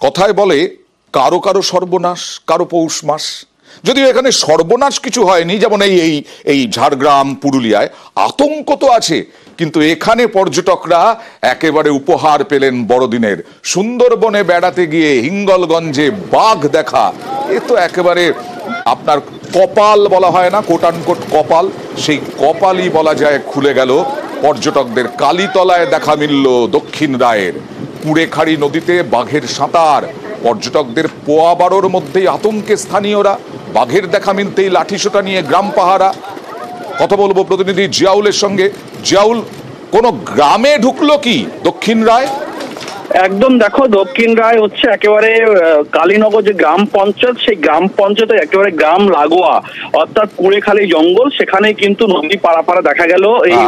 কথায় বলে কারো কারো সর্বনাশ, কারো পৌষ মাস। যদিও এখানে সর্বনাশ কিছু হয়নি, যেমন এই ঝাড়গ্রাম পুরুলিয়ায় আতঙ্ক তো আছে, কিন্তু এখানে পর্যটকরা একেবারে উপহার পেলেন বড়দিনের। সুন্দরবনে বেড়াতে গিয়ে হিঙ্গলগঞ্জে বাঘ দেখা, এ তো একেবারে আপনার কপাল বলা হয় না, কোট আনকোট কপাল, সেই কপালই বলা যায় খুলে গেল পর্যটকদের। কালীতলায় দেখা মিলল দক্ষিণ রায়ের। কুড়েখাড়ি নদীতে বাঘের সাঁতার, পর্যটকদের পোয়া বারোর মধ্যেই আতঙ্কে স্থানীয়রা। বাঘের দেখা মিলতেই লাঠিসোঁটা নিয়ে গ্রাম পাহারা। কথা বলবো প্রতিনিধি জিয়াউলের সঙ্গে। জিয়াউল, কোন গ্রামে ঢুকলো কি দক্ষিণ রায়? একদম, দেখো দক্ষিণ রায় হচ্ছে একেবারে কালীনগর যে গ্রাম পঞ্চায়েত, সেই গ্রাম পঞ্চায়েতের একেবারে গ্রাম লাগোয়া, অর্থাৎ কুড়েখালি জঙ্গল, সেখানে কিন্তু নদী পাড়া দেখা গেল এই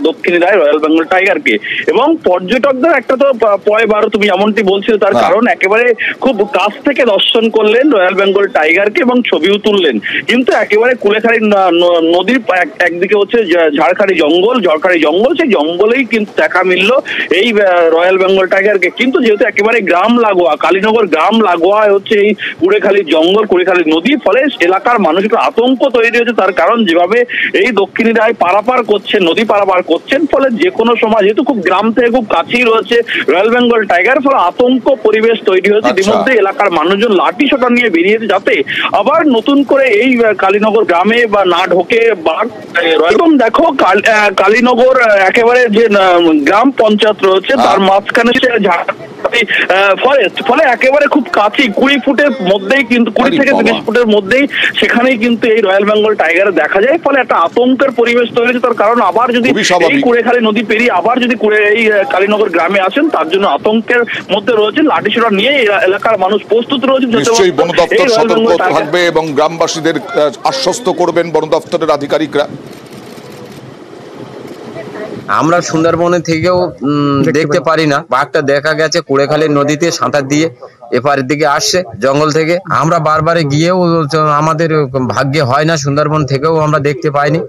দক্ষিণ রায় রয়্যাল বেঙ্গল টাইগারকে। এবং পর্যটকদের একটা তো পয়বারও তুমি এমনটি বলছিলে, তার কারণ একেবারে খুব কাছ থেকে দর্শন করলেন রয়্যাল বেঙ্গল টাইগারকে এবং ছবিও তুললেন। কিন্তু একেবারে কুড়েখালি নদীর একদিকে হচ্ছে ঝাড়খাড়ি জঙ্গল, সেই জঙ্গলেই কিন্তু দেখা মিলল এই রয়্যাল বেঙ্গল টাইগারকে। কিন্তু যেহেতু একেবারে গ্রাম লাগোয়া, কালীনগর গ্রাম লাগোয়া হচ্ছে এই কুড়েখালি জঙ্গল, কুড়েখালি নদী, ফলে এলাকার মানুষের আতঙ্ক তৈরি হয়েছে। তার কারণ যেভাবে এই দক্ষিণী রায় পারাপার করছেন, নদী পারাপার করছেন, ফলে যে কোনো সময় যেহেতু খুব গ্রাম থেকে খুব কাছেই রয়েছে রয়্যাল বেঙ্গল টাইগার, ফলে আতঙ্ক পরিবেশ তৈরি হয়েছে। ইতিমধ্যে এলাকার মানুষজন লাঠি সোঁটা নিয়ে বেরিয়েছে, যাতে আবার নতুন করে এই কালীনগর গ্রামে বা না ঢোকে বাঘ। একদম দেখো কালীনগর একেবারে যে গ্রাম পঞ্চায়েত রয়েছে তার মাঝখানে ফরেস্ট, ফলে একেবারে খুব কাছে 20 ফুটের মধ্যেই, কিন্তু 20 থেকে 30 ফুটের মধ্যেই সেখানেই কিন্তু এই রয়্যাল বেঙ্গল টাইগার দেখা যায়। ফলে একটা আতঙ্কের পরিবেশ তৈরি হয়েছে। তার কারণ আবার যদি এই কুড়েখালি নদী পেরিয়ে আবার যদি এই কালীনগর গ্রামে আসেন, তার জন্য আতঙ্কের মধ্যে রয়েছে। লাঠিসোঁটা নিয়ে এলাকার মানুষ প্রস্তুত রয়েছে। নিশ্চয়ই বন দপ্তর সতর্ক থাকবে এবং গ্রামবাসীদের আশ্বস্ত করবেন বন দপ্তরের আধিকারিকরা। আমরা সুন্দরবনে থেকেও দেখতে পারি না, বাঘটা দেখা গেছে কুড়েখালি নদীতে সাঁতার দিয়ে এপারের দিকে আসছে জঙ্গল থেকে। আমরা বারবার গিয়েও আমাদের ভাগ্যে হয় না, সুন্দরবন থেকেও আমরা দেখতে পাইনি।